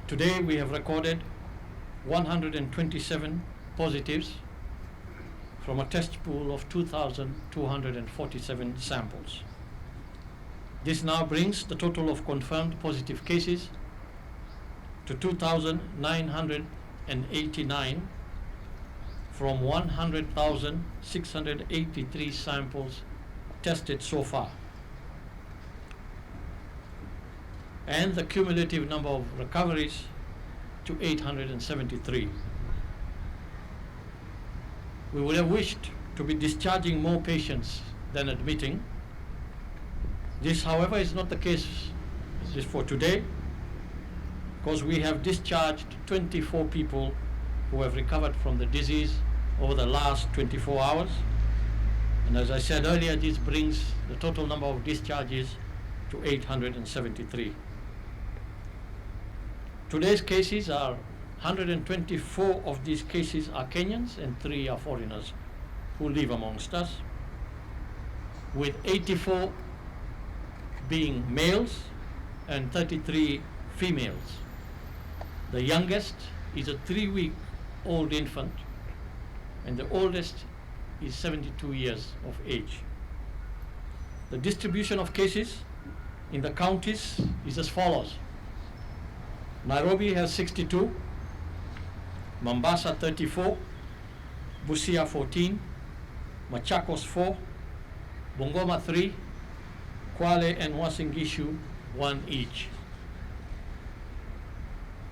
Today we have recorded 127 positives from a test pool of 2,247 samples. This now brings the total of confirmed positive cases to 2,989 from 100,683 samples tested so far. And the cumulative number of recoveries to 873. We would have wished to be discharging more patients than admitting. This, however, is not the case for today, because we have discharged 24 people who have recovered from the disease over the last 24 hours. And as I said earlier, this brings the total number of discharges to 873. Today's cases are 124 of these cases are Kenyans and 3 are foreigners who live amongst us, with 84 being males and 33 females. The youngest is a 3-week-old infant, and the oldest is 72 years of age. The distribution of cases in the counties is as follows. Nairobi has 62, Mombasa 34, Busia 14, Machakos 4, Bungoma 3, Kwale and Uasin Gishu 1 each.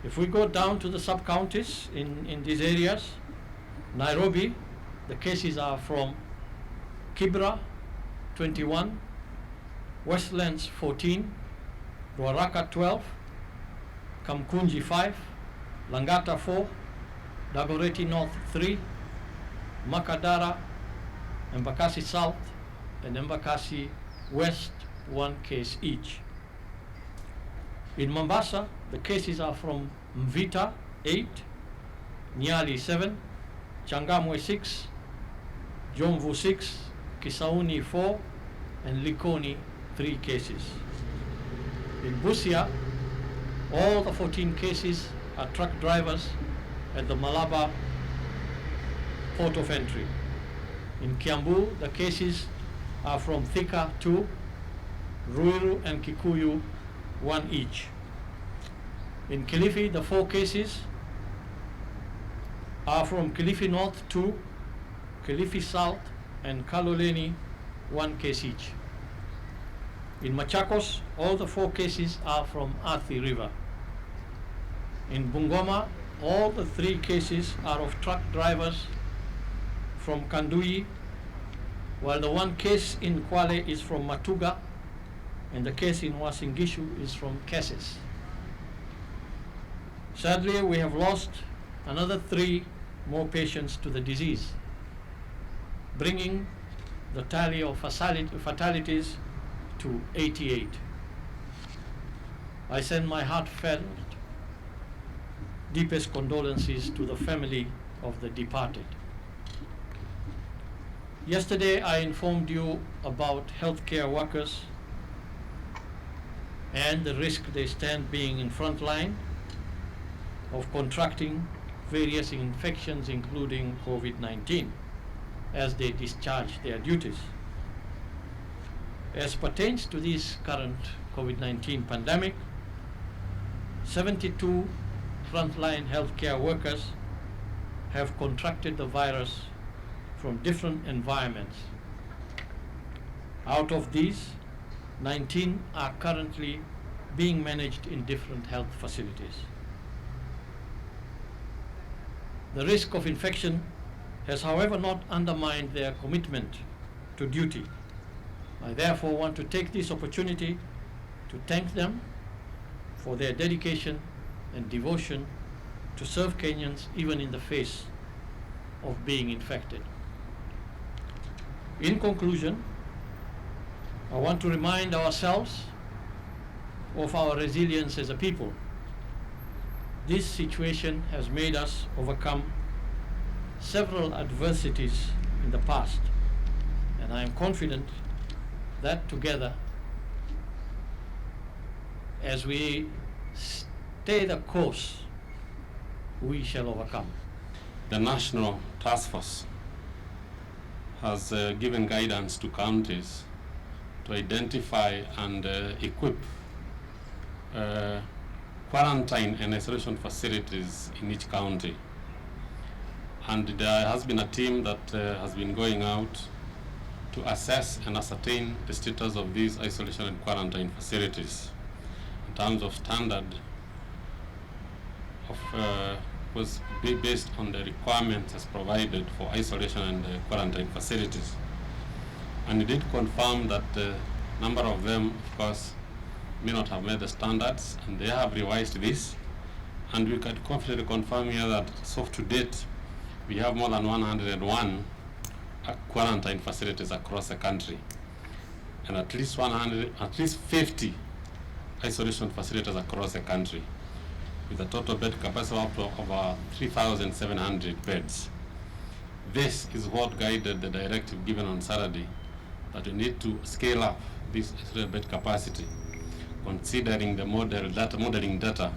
If we go down to the sub-counties in these areas, Nairobi, the cases are from Kibra 21, Westlands 14, Ruaraka 12, Kamkunji 5, Langata 4, Dagoretti North 3, Makadara, Embakasi South, and Embakasi West 1 case each. In Mombasa, the cases are from Mvita 8, Nyali 7, Changamwe 6, Jomvu 6, Kisauni 4, and Likoni 3 cases. In Busia, all the 14 cases are truck drivers at the Malaba port of entry. In Kiambu, the cases are from Thika 2, Ruiru and Kikuyu 1 each. In Kilifi, the 4 cases are from Kilifi North 2, Kilifi South, and Kaloleni 1 case each. In Machakos, all the 4 cases are from Athi River. In Bungoma, all the 3 cases are of truck drivers from Kandui, while the 1 case in Kwale is from Matuga, and the case in Uasin Gishu is from Keses. Sadly, we have lost another 3 more patients to the disease, bringing the tally of fatalities to 88. I send my heartfelt, deepest condolences to the family of the departed. Yesterday, I informed you about healthcare workers and the risk they stand being in front line of contracting various infections, including COVID-19, as they discharge their duties. As pertains to this current COVID-19 pandemic, 72 frontline healthcare workers have contracted the virus from different environments. Out of these, 19 are currently being managed in different health facilities. The risk of infection has, however, not undermined their commitment to duty. I therefore want to take this opportunity to thank them for their dedication and devotion to serve Kenyans even in the face of being infected. In conclusion, I want to remind ourselves of our resilience as a people. This situation has made us overcome several adversities in the past, and I am confident that together, as we stay the course, we shall overcome. The National Task Force has given guidance to counties to identify and equip quarantine and isolation facilities in each county. And there has been a team that has been going out to assess and ascertain the status of these isolation and quarantine facilities in terms of standard of was based on the requirements as provided for isolation and quarantine facilities. And it did confirm that a number of them, of course, may not have met the standards, and they have revised this. And we can confidently confirm here that, so to date, we have more than 101 quarantine facilities across the country, and at least 50 isolation facilities across the country, with a total bed capacity of up to over 3,700 beds. This is what guided the directive given on Saturday, that we need to scale up this bed capacity, considering the modeling data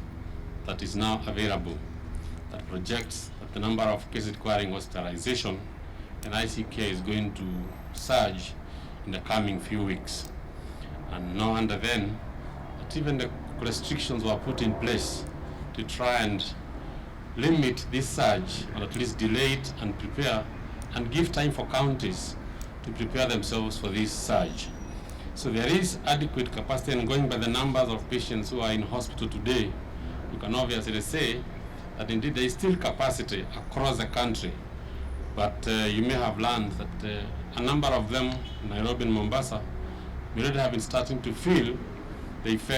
that is now available, that projects that the number of cases requiring hospitalization and ICU care is going to surge in the coming few weeks. And no wonder then that even the restrictions were put in place to try and limit this surge, or at least delay it and prepare and give time for counties to prepare themselves for this surge. So there is adequate capacity, and going by the numbers of patients who are in hospital today, you can obviously say that indeed there is still capacity across the country. But you may have learned that a number of them, Nairobi and Mombasa, may already have been starting to feel the effect